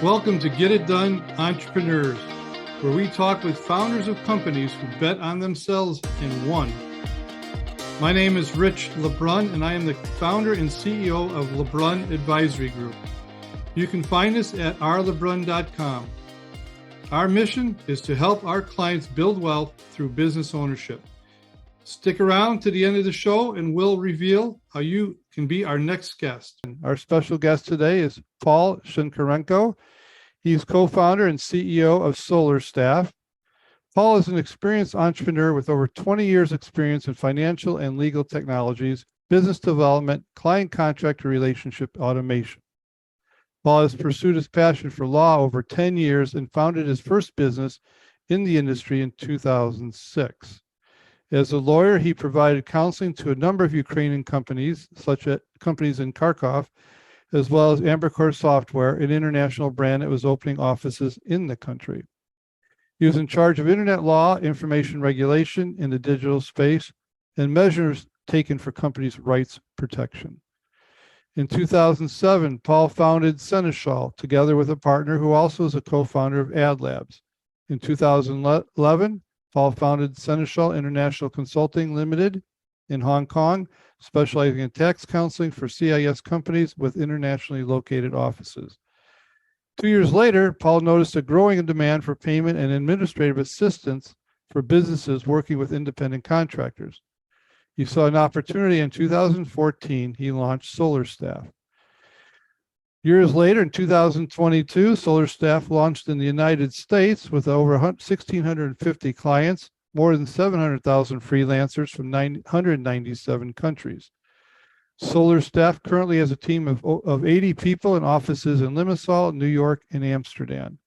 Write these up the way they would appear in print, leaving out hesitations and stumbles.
Welcome to Get It Done Entrepreneurs, where we talk with founders of companies who bet on themselves and won. My name is Rich LeBrun, and I am the founder and CEO of LeBrun Advisory Group. You can find us at rlebrun.com. Our mission is to help our clients build wealth through business ownership. Stick around to the end of the show and we'll reveal how you can be our next guest. Our special guest today is Pavel Shynkarenko. He's co-founder and CEO of SolarStaff. Paul is an experienced entrepreneur with over 20 years experience in financial and legal technologies, business development, client-contractor relationship automation. Paul has pursued his passion for law over 10 years and founded his first business in the industry in 2006. As a lawyer, he provided counseling to a number of Ukrainian companies, such as companies in Kharkov, as well as Ambercore Software, an international brand that was opening offices in the country. He was in charge of internet law, information regulation in the digital space, and measures taken for companies' rights protection. In 2007, Paul founded Seneschal together with a partner who also is a co-founder of Adlabs. In 2011, Paul founded Seneschal International Consulting Limited in Hong Kong, specializing in tax counseling for CIS companies with internationally located offices. 2 years later, Paul noticed a growing demand for payment and administrative assistance for businesses working with independent contractors. He saw an opportunity in 2014. He launched SolarStaff. Years later, in 2022, SolarStaff launched in the United States with over 1,650 clients, more than 700,000 freelancers from 197 countries. SolarStaff currently has a team of 80 people in offices in Limassol, New York, and Amsterdam.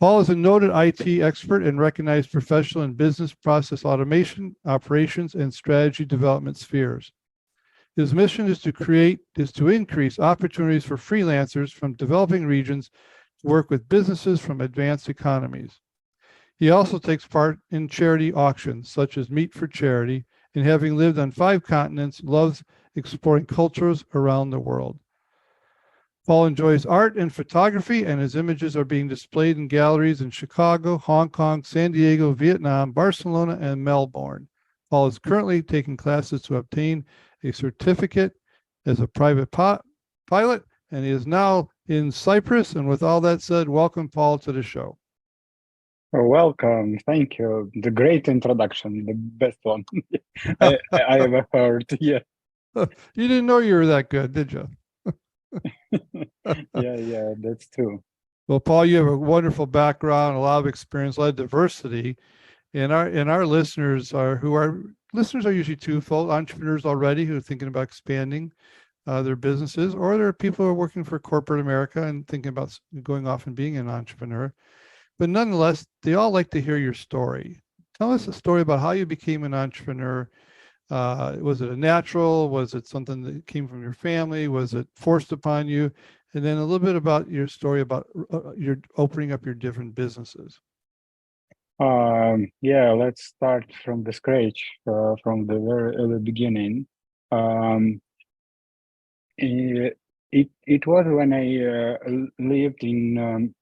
Paul is a noted IT expert and recognized professional in business process automation, operations, and strategy development spheres. His mission is to increase opportunities for freelancers from developing regions to work with businesses from advanced economies. He also takes part in charity auctions, such as Meat for Charity, and having lived on 5 continents, loves exploring cultures around the world. Paul enjoys art and photography, and his images are being displayed in galleries in Chicago, Hong Kong, San Diego, Vietnam, Barcelona, and Melbourne. Paul is currently taking classes to obtain a certificate as a private pilot, and he is now in Cyprus. And with all that said, welcome, Paul, to the show. Welcome. Thank you. The great introduction, the best one I ever heard. Yeah. You didn't know you were that good, did you? Yeah, that's true. Well, Paul, you have a wonderful background, a lot of experience, a lot of diversity. And our listeners are usually twofold: entrepreneurs already who are thinking about expanding their businesses, or there are people who are working for corporate America and thinking about going off and being an entrepreneur. But nonetheless, they all like to hear your story. Tell us a story about how you became an entrepreneur. Was it a natural? Was it something that came from your family? Was it forced upon you? And then a little bit about your story about your opening up your different businesses. Yeah, let's start from the scratch, from the very early beginning. It was when I lived in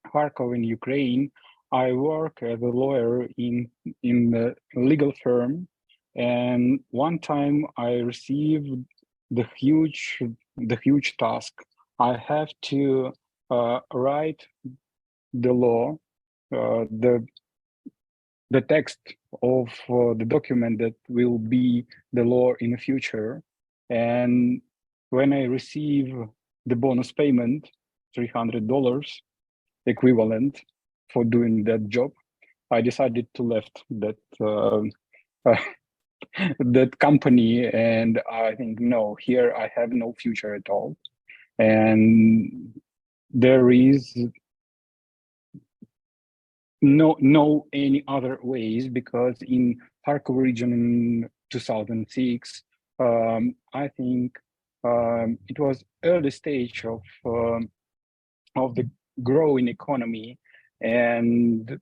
Kharkov in Ukraine. I work as a lawyer in a legal firm, and one time I received the huge task. I have to write the law, the text of the document that will be the law in the future. And when I receive the bonus payment, $300 equivalent for doing that job, I decided to left that company, and I think, no, here I have no future at all. And there is no any other ways, because in Kharkov region in 2006, I think it was early stage of the growing economy, and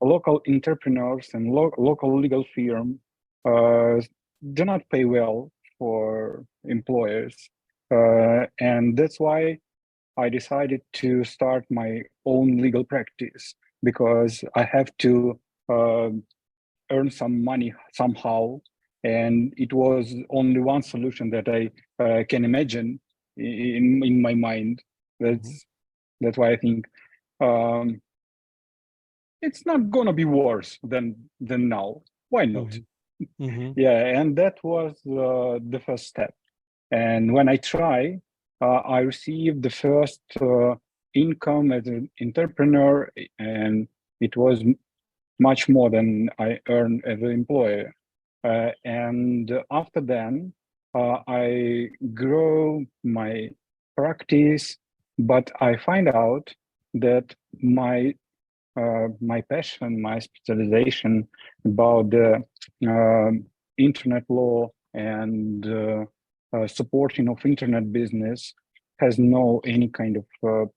local entrepreneurs and local legal firm do not pay well for employers, and that's why I decided to start my own legal practice because I have to earn some money somehow. And it was only one solution that I can imagine in my mind. That's why I think um, it's not gonna be worse than now. Why not? Yeah, and that was the first step. And when I try, I received the first income as an entrepreneur, and it was much more than I earned as an employer. And after then, I grow my practice, but I find out that my passion, my specialization about the internet law and supporting of internet business has no any kind of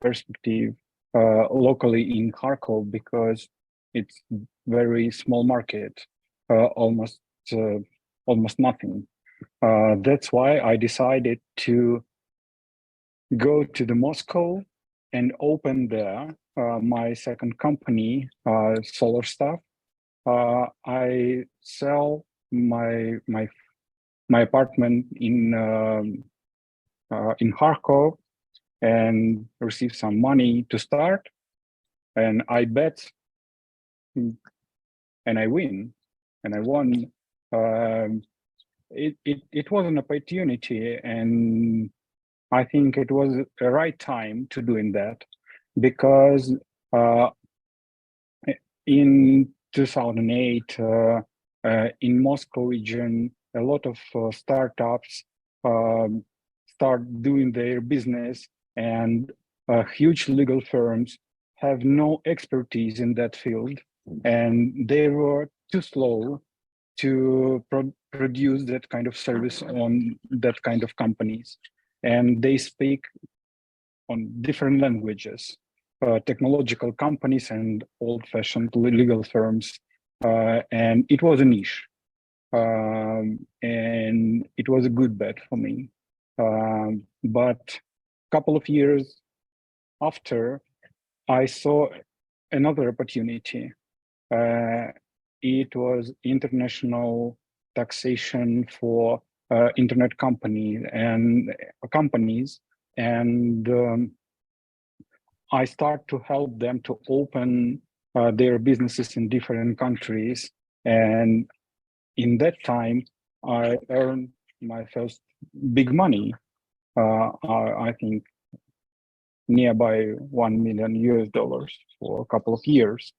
perspective locally in Kharkov because it's very small market, almost nothing. That's why I decided to go to the Moscow and open there my second company, Solar Stuff. I sell my apartment in Kharkov and receive some money to start, and I bet and I win, and I won. It was an opportunity, and I think it was a right time to doing that because in 2008 in Moscow region, a lot of startups start doing their business, and huge legal firms have no expertise in that field, and they were too slow to produce that kind of service on that kind of companies, and they speak on different languages, technological companies and old-fashioned legal firms, and it was a niche, and it was a good bet for me. But a couple of years after, I saw another opportunity. It was international taxation for internet companies, and I start to help them to open their businesses in different countries. And in that time, I earned my first big money. I think nearby $1 million for a couple of years.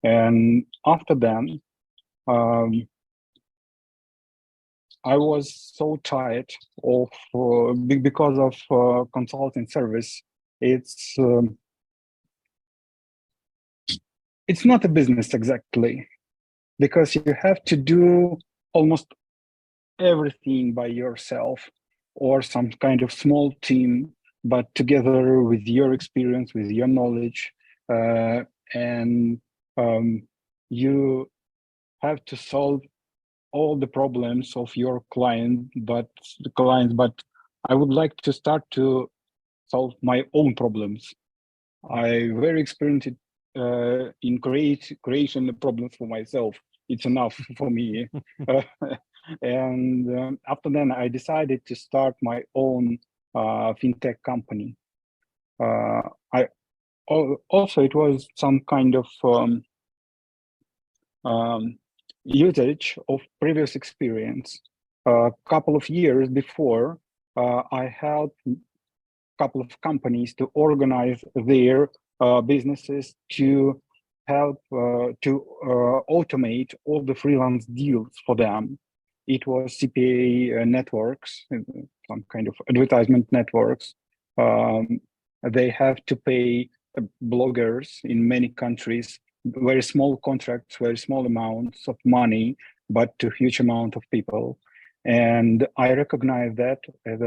And after that, I was so tired of because of consulting service. It's not a business exactly, because you have to do almost everything by yourself or some kind of small team, but together with your experience, with your knowledge, and you have to solve all the problems of your clients, but I would like to start to solve my own problems. I very experienced in creation of problems for myself. It's enough for me. And after then, I decided to start my own fintech company. I also, it was some kind of usage of previous experience. A couple of years before, I helped a couple of companies to organize their businesses to help to automate all the freelance deals for them. It was CPA networks, some kind of advertisement networks. They have to pay bloggers in many countries very small contracts, very small amounts of money, but to huge amount of people. And I recognize that as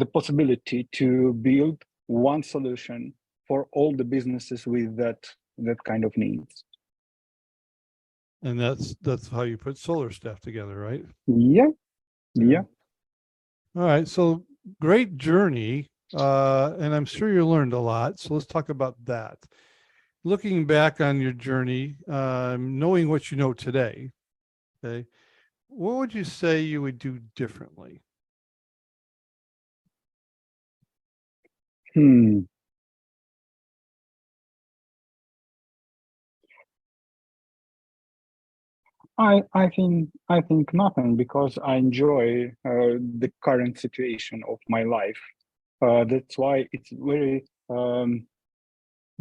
a possibility to build one solution for all the businesses with that kind of needs. And that's how you put Solar Staff together, right? Yeah. All right. So great journey. And I'm sure you learned a lot. So let's talk about that. Looking back on your journey, knowing what you know today, okay, what would you say you would do differently? Hmm. I think nothing because I enjoy the current situation of my life. That's why it's very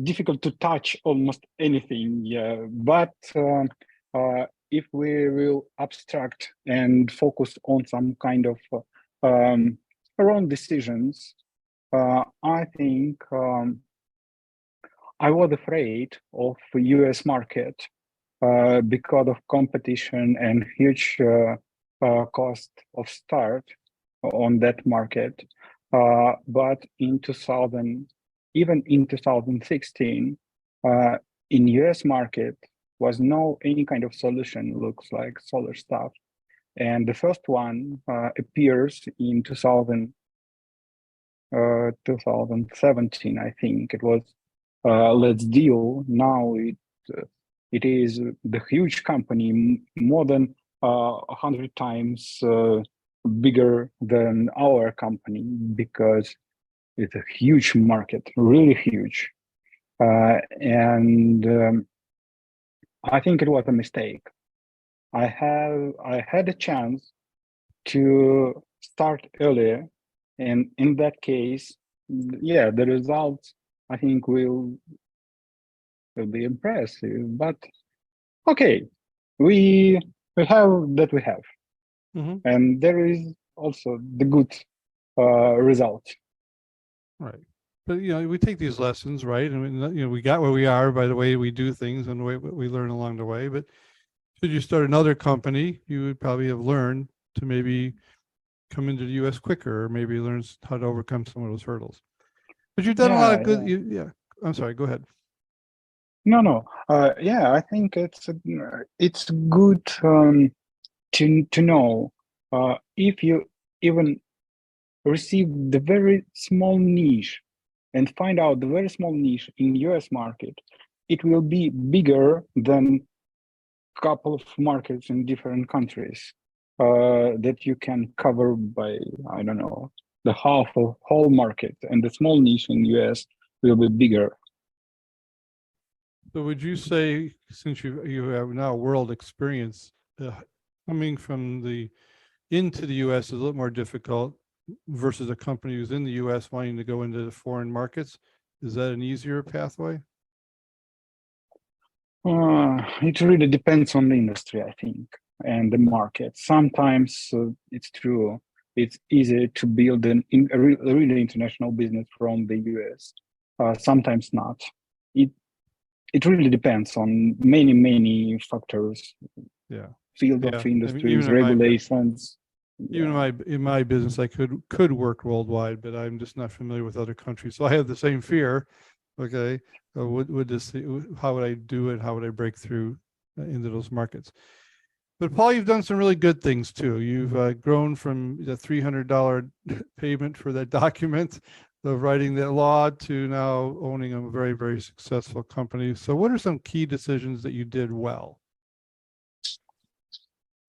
difficult to touch almost anything. Yeah, but if we will abstract and focus on some kind of wrong decisions, I think I was afraid of U.S. market because of competition and huge cost of start on that market. But in 2000, even in 2016, in US market was no any kind of solution looks like solar stuff. And the first one appears in 2017, I think it was Let's Deal. Now it is the huge company, more than 100 times bigger than our company because it's a huge market, really huge. And I think it was a mistake. I had a chance to start earlier, and in that case, yeah, the results I think will be impressive. But okay, we we have that we have, Mm-hmm. and there is also the good result. Right. But we take these lessons, right? And we got where we are by the way we do things and the way we learn along the way. But should you start another company, you would probably have learned to maybe come into the U.S. quicker, or maybe learn how to overcome some of those hurdles. But you've done a lot Yeah, of good. yeah. Yeah. I'm sorry. Go ahead. No, no. Yeah, I think it's good to know if you even receive the very small niche and find out the very small niche in US market, it will be bigger than couple of markets in different countries that you can cover by, I don't know, the half of whole market, and the small niche in US will be bigger. So would you say, since you have now world experience, coming from the into the U.S. is a little more difficult versus a company who's in the U.S. wanting to go into the foreign markets? Is that an easier pathway? It really depends on the industry, I think, and the market. Sometimes it's true. It's easier to build a really international business from the US. Sometimes not. It it really depends on many factors, Yeah. field of Yeah. I mean, even industries, in my regulations. even Yeah, in my business, I could work worldwide, but I'm just not familiar with other countries. So I have the same fear. Okay, would this? How would I do it? How would I break through into those markets? But Paul, you've done some really good things too. You've grown from the $300 payment for that document of writing that law to now owning a very successful company. So, what are some key decisions that you did well?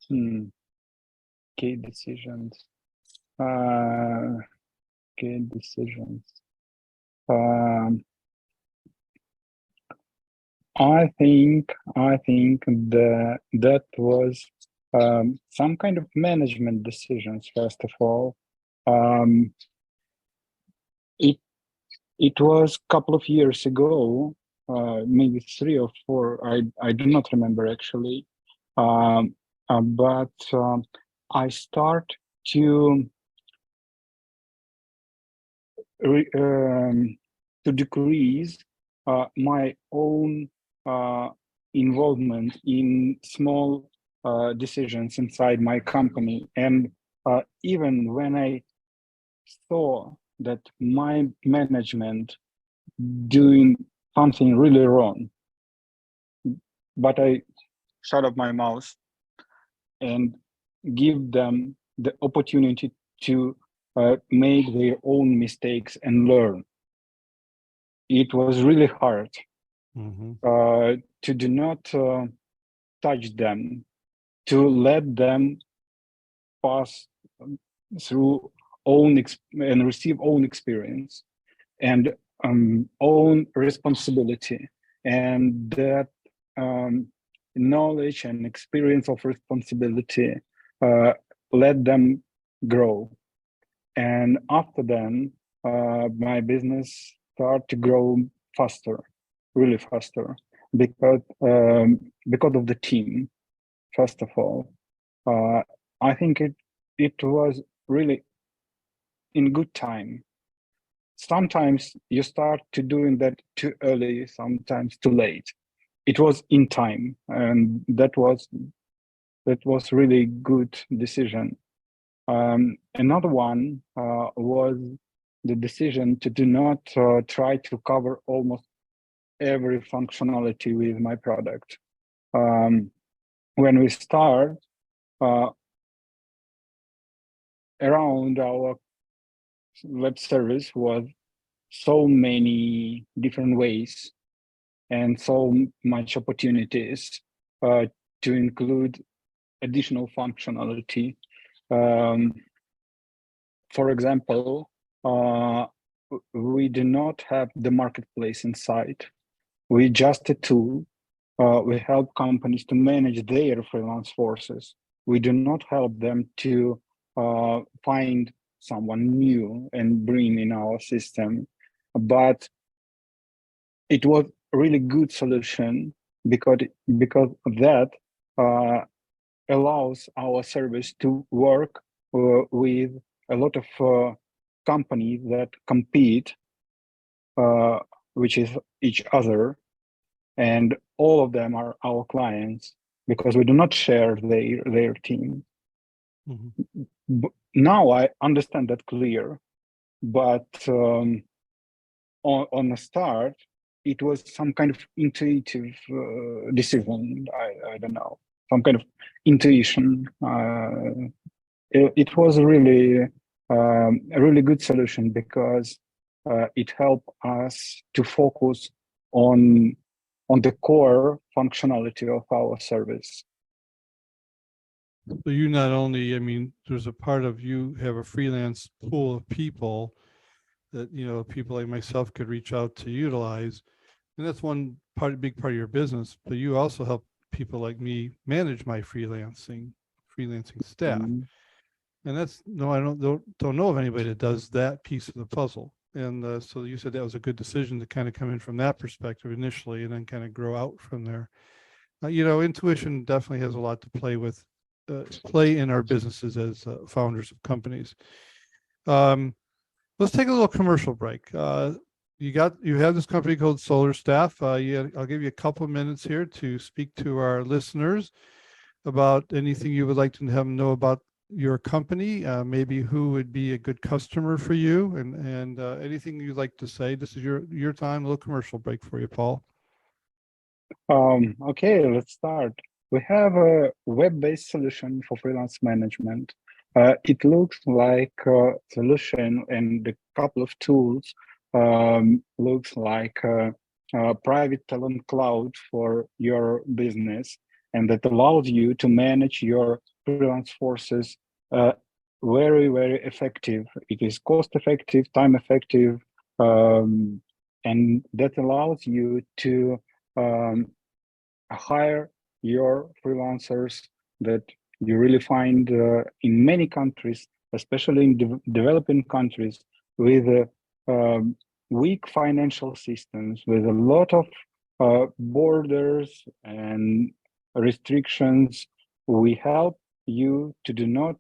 hmm. Key decisions. Uh, Key decisions. Um, I think that was some kind of management decisions. First of all, um, it it was a couple of years ago, maybe 3 or 4. I do not remember actually, but I start to re, to decrease my own uh, involvement in small decisions inside my company. And even when I saw that my management doing something really wrong, but I shut up my mouth and give them the opportunity to make their own mistakes and learn. It was really hard to do not touch them, to let them pass through and receive own experience and own responsibility, and that knowledge and experience of responsibility let them grow. And after then, my business started to grow faster, really faster, because of the team. First of all, I think it was really in good time. Sometimes you start to doing that too early, sometimes too late. It was in time, and that was really good decision. Another one was the decision to do not try to cover almost every functionality with my product. When we start, around our web service was so many different ways and so much opportunities to include additional functionality. For example, we do not have the marketplace inside. We just a tool. We help companies to manage their freelance forces. We do not help them to find someone new and bring in our system. But it was a really good solution because that allows our service to work with a lot of companies that compete, which is each other, and all of them are our clients because we do not share their team. Now I understand that clear, but on the start, it was some kind of intuitive decision. I don't know, some kind of intuition. It was really a really good solution because it helped us to focus on the core functionality of our service. So you not only, I mean, there's a part of you have a freelance pool of people that, you know, people like myself could reach out to utilize. And that's one part, big part of your business, but you also help people like me manage my freelancing staff. And that's, no, I don't know of anybody that does that piece of the puzzle. And so you said that was a good decision to kind of come in from that perspective initially and then kind of grow out from there. You know, intuition definitely has a lot to play in our businesses as founders of companies. Let's take a little commercial break. You have this company called Solar Staff. I'll give you a couple of minutes here to speak to our listeners about anything you would like to have them know about your company, maybe who would be a good customer for you, and anything you'd like to say. This is your time. A little commercial break for you, Paul. Okay, let's start. We have a web-based solution for freelance management. It looks like a solution, and a couple of tools looks like a private talent cloud for your business, and that allows you to manage your freelance forces very, very effective. It is cost effective, time effective, and that allows you to hire your freelancers that you really find in many countries, especially in developing countries with weak financial systems, with a lot of borders and restrictions. We help you to do not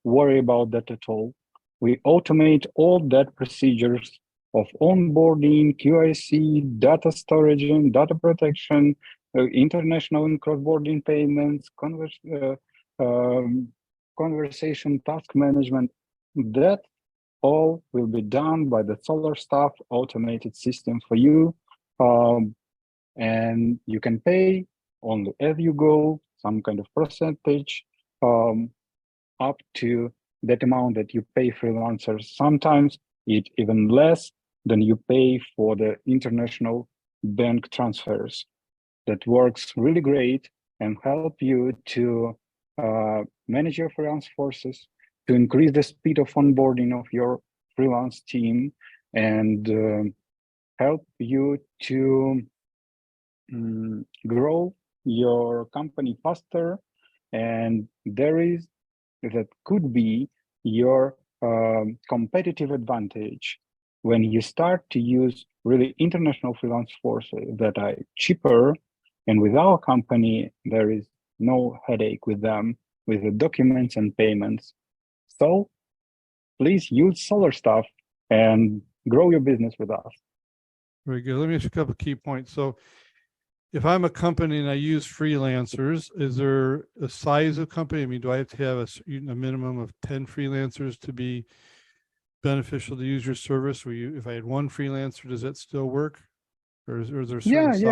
worry about that at all. We automate all that procedures of onboarding, QIC, data storage, and data protection, international and cross-border payments, conversation, task management. That all will be done by the Solar Staff automated system for you. And you can pay only as you go, some kind of percentage, up to that amount that you pay freelancers. Sometimes it's even less than you pay for the international bank transfers. That works really great and help you to manage your freelance forces, to increase the speed of onboarding of your freelance team, and help you to grow your company faster. And that could be your competitive advantage when you start to use really international freelance forces that are cheaper. And with our company, there is no headache with them, with the documents and payments. So please use Solar Stuff and grow your business with us. Very good. Let me ask you a couple of key points. So if I'm a company and I use freelancers, is there a size of company? I mean, do I have to have a minimum of 10 freelancers to be beneficial to use your service? Or if I had one freelancer, does that still work? Or is there a certain size?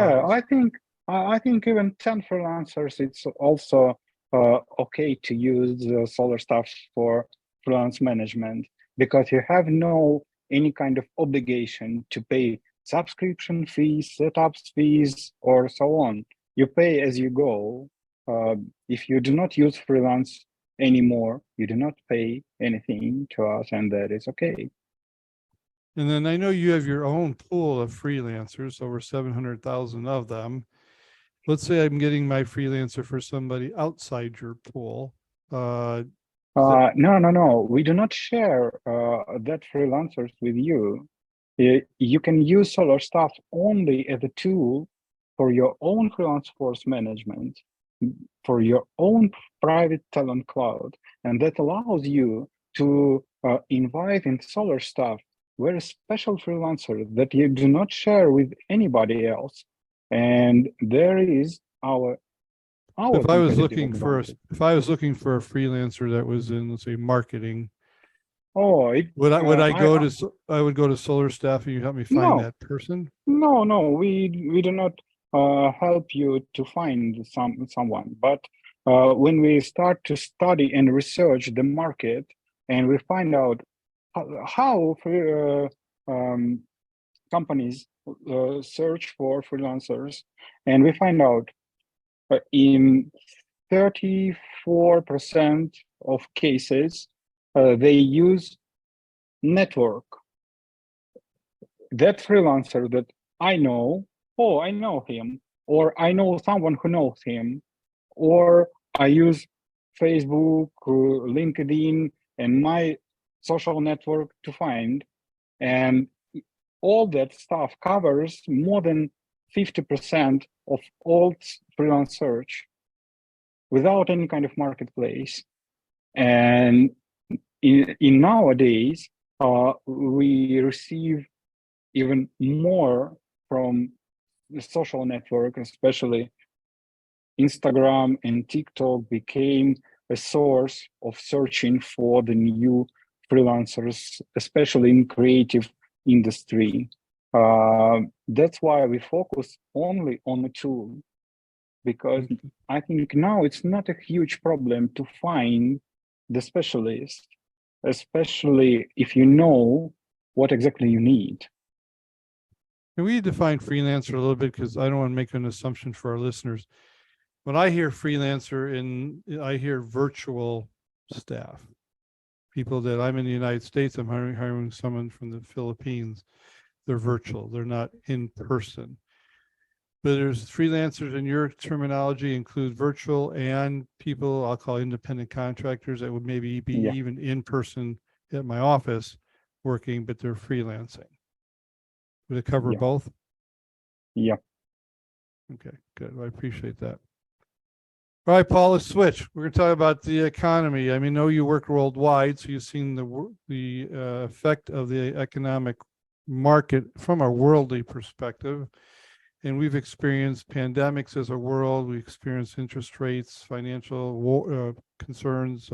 I think even 10 freelancers, it's also okay to use Solar Stuff for freelance management, because you have any kind of obligation to pay subscription fees, setups fees, or so on. You pay as you go. If you do not use freelance anymore, you do not pay anything to us, and that is okay. And then I know you have your own pool of freelancers, over 700,000 of them. Let's say I'm getting my freelancer for somebody outside your pool. No. We do not share that freelancers with you. You can use Solar Stuff only as a tool for your own freelance force management, for your own private talent cloud. And that allows you to invite in Solar Stuff very special freelancers that you do not share with anybody else. And there is our if I was looking for a freelancer that was in, let's say, marketing, I would go to Solar Staff and you help me find that person? No, we do not help you to find someone. But when we start to study and research the market, and we find out how companies search for freelancers, and we find out in 34% of cases, they use network. That freelancer that I know him, or I know someone who knows him, or I use Facebook, LinkedIn, and my social network to find. And all that stuff covers more than 50% of all freelance search without any kind of marketplace. And in nowadays, we receive even more from the social network, especially Instagram and TikTok became a source of searching for the new freelancers, especially in creative industry. That's why we focus only on the tool, because I think now it's not a huge problem to find the specialist, especially if you know what exactly you need. Can we define freelancer a little bit? Because I don't want to make an assumption for our listeners. When I hear freelancer, I hear virtual staff. People that I'm in the United States, I'm hiring someone from the Philippines. They're virtual. They're not in person. But there's freelancers in your terminology include virtual and people I'll call independent contractors that would maybe be even in person at my office working, but they're freelancing. Would it cover both? Yeah. Okay, good. I appreciate that. All right, Paul, let's switch. We're going to talk about the economy. I mean, I know you work worldwide, so you've seen the effect of the economic market from a worldly perspective. And we've experienced pandemics as a world. We experienced interest rates, financial concerns,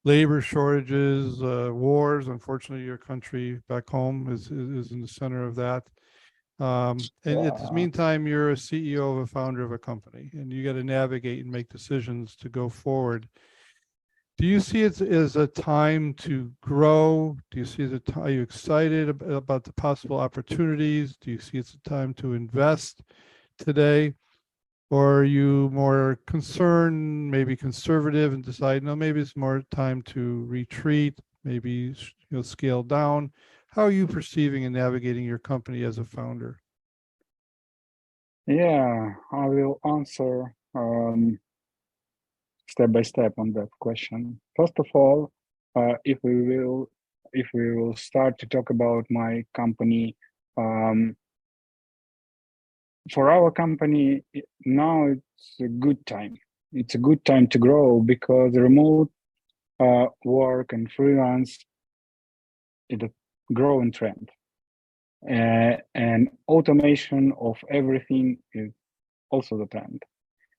labor shortages, wars. Unfortunately, your country back home is in the center of that. And at this meantime, you're a CEO of a founder of a company, and you got to navigate and make decisions to go forward. Do you see it as a time to grow? Do you see it are you excited about the possible opportunities? Do you see it's a time to invest today? Or are you more concerned, maybe conservative, and decide, no, maybe it's more time to retreat, maybe scale down? How are you perceiving and navigating your company as a founder? Yeah, I will answer step by step on that question. First of all, if we will start to talk about my company, um, for our company now it's a good time. It's a good time to grow because remote work and freelance is a growing trend, and automation of everything is also the trend.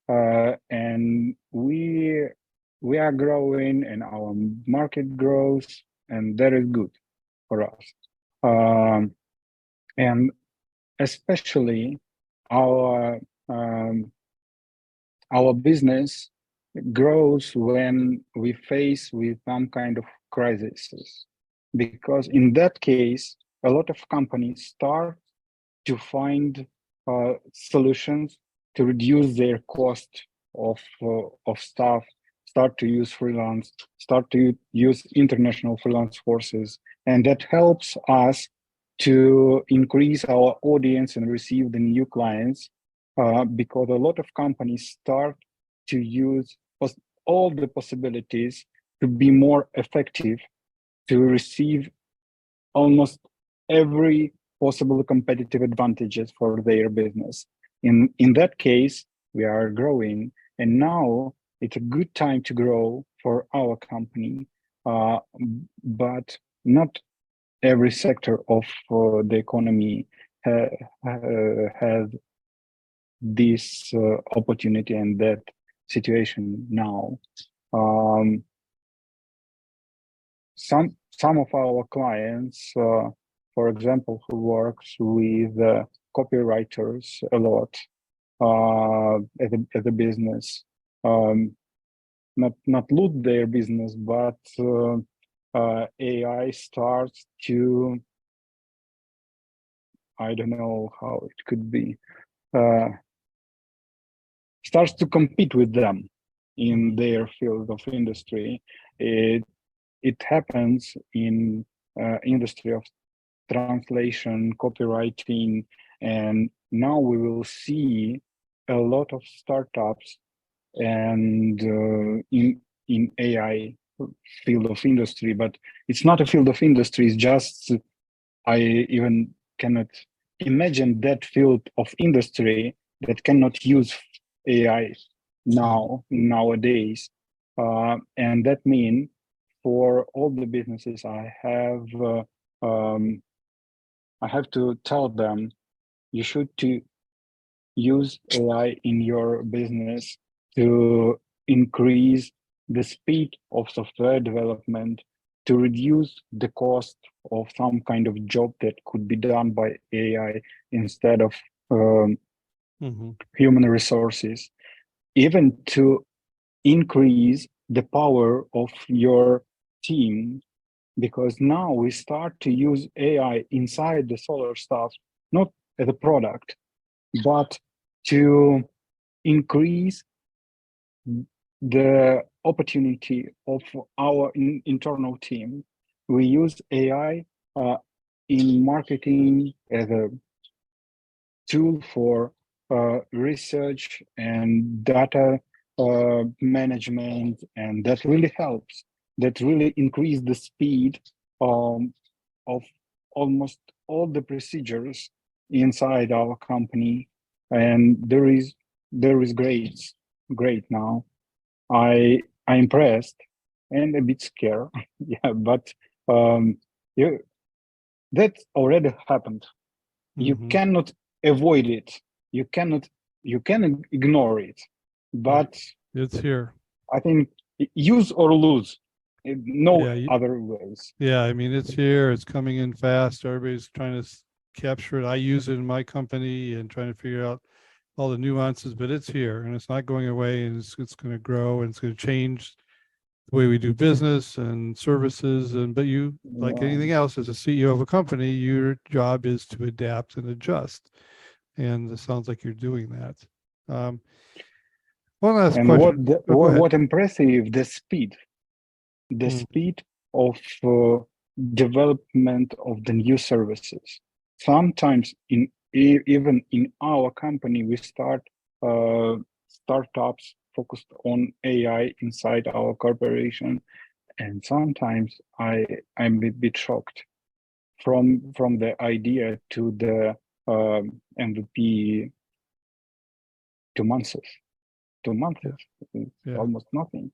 And we are growing, and our market grows, and that is good for us. And especially our our business grows when we face with some kind of crisis, because in that case, a lot of companies start to find solutions to reduce their cost of staff, start to use freelance, start to use international freelance forces, and that helps us to increase our audience and receive the new clients, because a lot of companies start to use all the possibilities to be more effective, to receive almost every possible competitive advantages for their business. In that case, we are growing, and now it's a good time to grow for our company, but not every sector of the economy has this opportunity and that situation now. Some of our clients, for example, who works with copywriters a lot as a business, not lose their business, but AI starts to, I don't know how it could be, starts to compete with them in their field of industry. It happens in industry of translation, copywriting, and now we will see a lot of startups and in AI field of industry. But it's not a field of industry, it's just, I even cannot imagine that field of industry that cannot use AI nowadays. And that means for all the businesses I have to tell them, you should to use AI in your business to increase the speed of software development, to reduce the cost of some kind of job that could be done by AI instead of human resources, even to increase the power of your team, because now we start to use AI inside the solar stuff, not as a product, but to increase the opportunity of our internal team. We use AI in marketing as a tool for research and data management, and that really helps. That really increase the speed of almost all the procedures inside our company, and there is great now. I'm impressed and a bit scared. Yeah, but yeah, that already happened. You cannot avoid it. You can ignore it, but it's here. I think use or lose. No other ways. Yeah, I mean, it's here. It's coming in fast. Everybody's trying to capture it. I use it in my company and trying to figure out all the nuances, but it's here and it's not going away, and it's going to grow and it's going to change the way we do business and services. But you, like anything else, as a CEO of a company, your job is to adapt and adjust. And it sounds like you're doing that. One last And question. what impressive, the speed of development of the new services. Sometimes even in our company, we start startups focused on AI inside our corporation, and sometimes I'm a bit shocked from the idea to the MVP 2 months. 2 months, Yeah. almost nothing.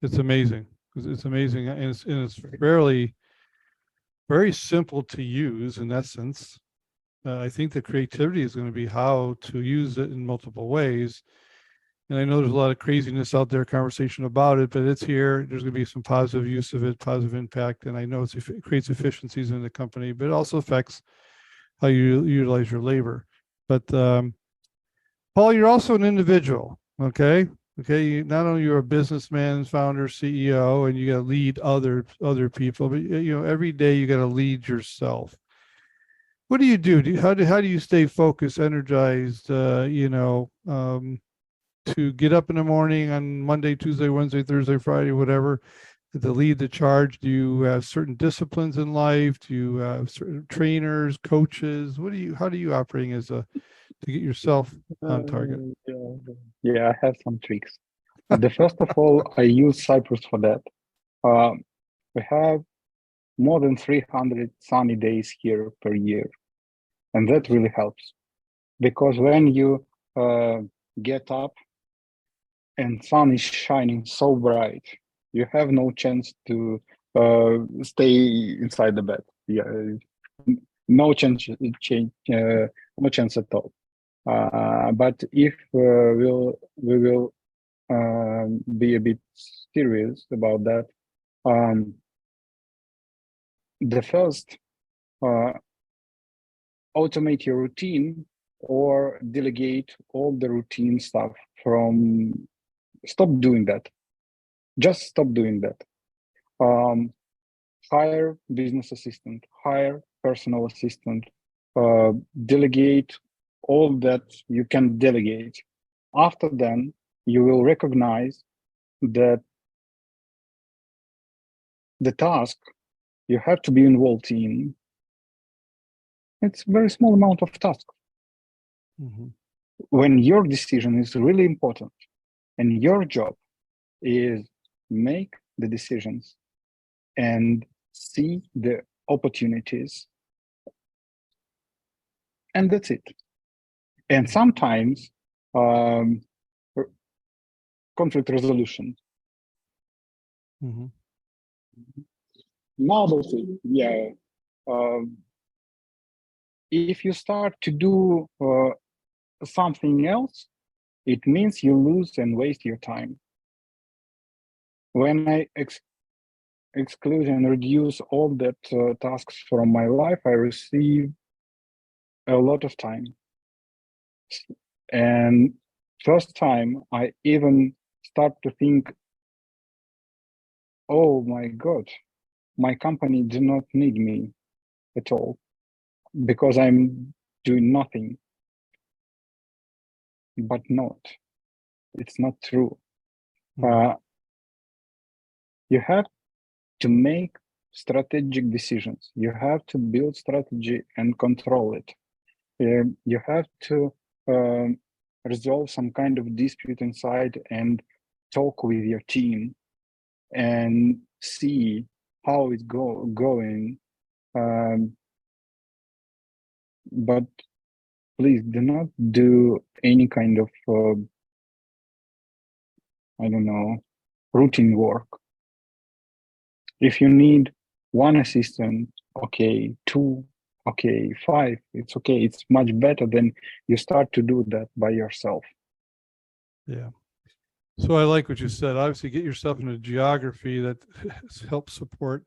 It's amazing. It's amazing, and it's fairly very simple to use in essence. I think the creativity is going to be how to use it in multiple ways. And I know there's a lot of craziness out there, conversation about it, but it's here. There's going to be some positive use of it, positive impact. And I know it creates efficiencies in the company, but it also affects how you utilize your labor. But Paul, you're also an individual, okay? Okay, not only you're a businessman, founder, CEO, and you got to lead other people, but every day you got to lead yourself. What do you do? How do you stay focused, energized? To get up in the morning on Monday, Tuesday, Wednesday, Thursday, Friday, whatever, to lead the charge? Do you have certain disciplines in life? Do you have certain trainers, coaches? How do you operate to get yourself on target? Yeah, I have some tricks. The first of all, I use Cyprus for that. We have more than 300 sunny days here per year, and that really helps, because when you get up and sun is shining so bright, you have no chance to stay inside the bed. Yeah, no chance at all. But if we will be a bit serious about that, the first, automate your routine or delegate all the routine stuff from. Stop doing that. Just stop doing that. Hire business assistant, hire personal assistant, delegate all that you can delegate. After then, you will recognize that the task you have to be involved in, it's a very small amount of task. Mm-hmm. When your decision is really important and your job is make the decisions and see the opportunities, and that's it. And sometimes conflict resolution. Mm-hmm. Now that's it. Yeah. If you start to do something else, it means you lose and waste your time. When I exclude and reduce all that tasks from my life, I receive a lot of time. And first time I even start to think, oh my God, my company do not need me at all because I'm doing nothing. But not, it's not true. Mm-hmm. You have to make strategic decisions. You have to build strategy and control it. You have to resolve some kind of dispute inside and talk with your team and see how it's going. But please do not do any kind of, I don't know, routine work. If you need one assistant, okay, two, okay, five, it's okay. It's much better than you start to do that by yourself. Yeah. So I like what you said. Obviously, get yourself in a geography that helps support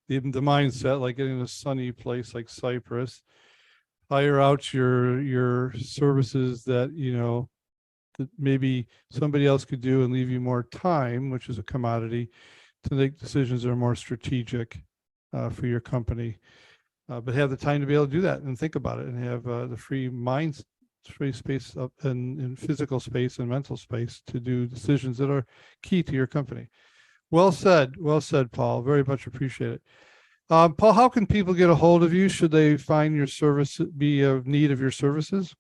the mindset, like getting a sunny place like Cyprus. Hire out your services that that maybe somebody else could do and leave you more time, which is a commodity. to make decisions that are more strategic for your company. But have the time to be able to do that and think about it, and have the free space up in physical space and mental space to do decisions that are key to your company. Well said, Paul. Very much appreciate it. Paul, how can people get a hold of you should they find your service, be of need of your services?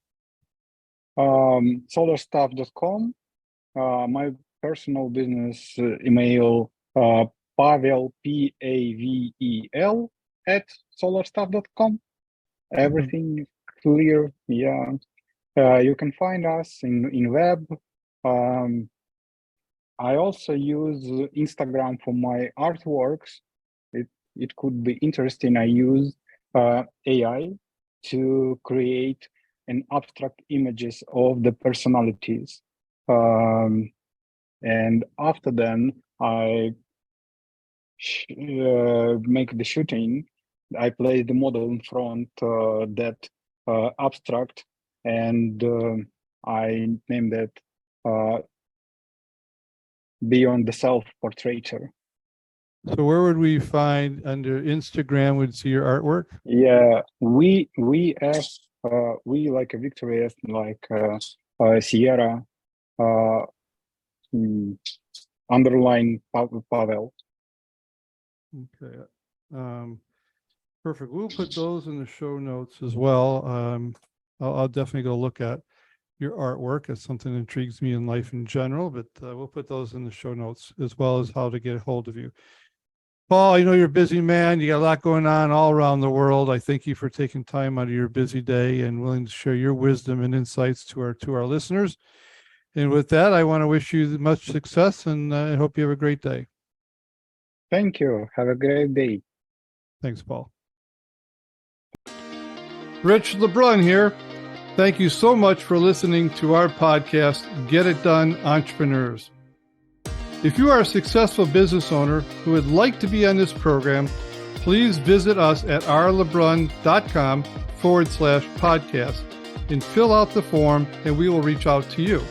Solarstuff.com. My personal business email, Pavel, Pavel, @solarstuff.com. Everything clear. Yeah. You can find us in web. I also use Instagram for my artworks. It could be interesting. I use AI to create an abstract images of the personalities. And after then, I make the shooting. I place the model in front that abstract, and I name that Beyond the Self-Portraiture. So where would we find under Instagram would see your artwork? Yeah, we like a Victory F, like Sierra, underline Pavel. Okay. Perfect. We'll put those in the show notes as well. I'll definitely go look at your artwork. It's something that intrigues me in life in general, but we'll put those in the show notes, as well as how to get a hold of you. Paul, I know you're a busy man. You got a lot going on all around the world. I thank you for taking time out of your busy day and willing to share your wisdom and insights to our listeners. And with that, I want to wish you much success, and I hope you have a great day. Thank you. Have a great day. Thanks, Paul. Rich LeBrun here. Thank you so much for listening to our podcast, Get It Done, Entrepreneurs. If you are a successful business owner who would like to be on this program, please visit us at rlebrun.com/podcast and fill out the form, and we will reach out to you.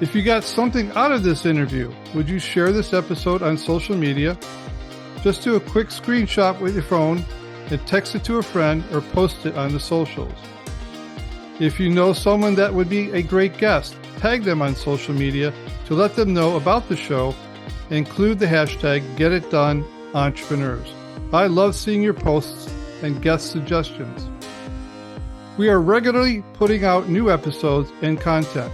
If you got something out of this interview, would you share this episode on social media? Just do a quick screenshot with your phone and text it to a friend or post it on the socials. If you know someone that would be a great guest, tag them on social media to let them know about the show. Include the hashtag GetItDoneEntrepreneurs. I love seeing your posts and guest suggestions. We are regularly putting out new episodes and content.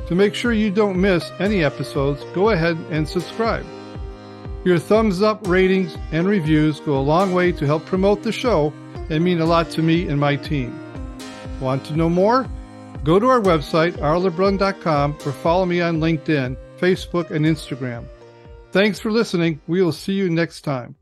To make sure you don't miss any episodes, go ahead and subscribe. Your thumbs up, ratings, and reviews go a long way to help promote the show and mean a lot to me and my team. Want to know more? Go to our website, rlebrun.com, or follow me on LinkedIn, Facebook, and Instagram. Thanks for listening. We will see you next time.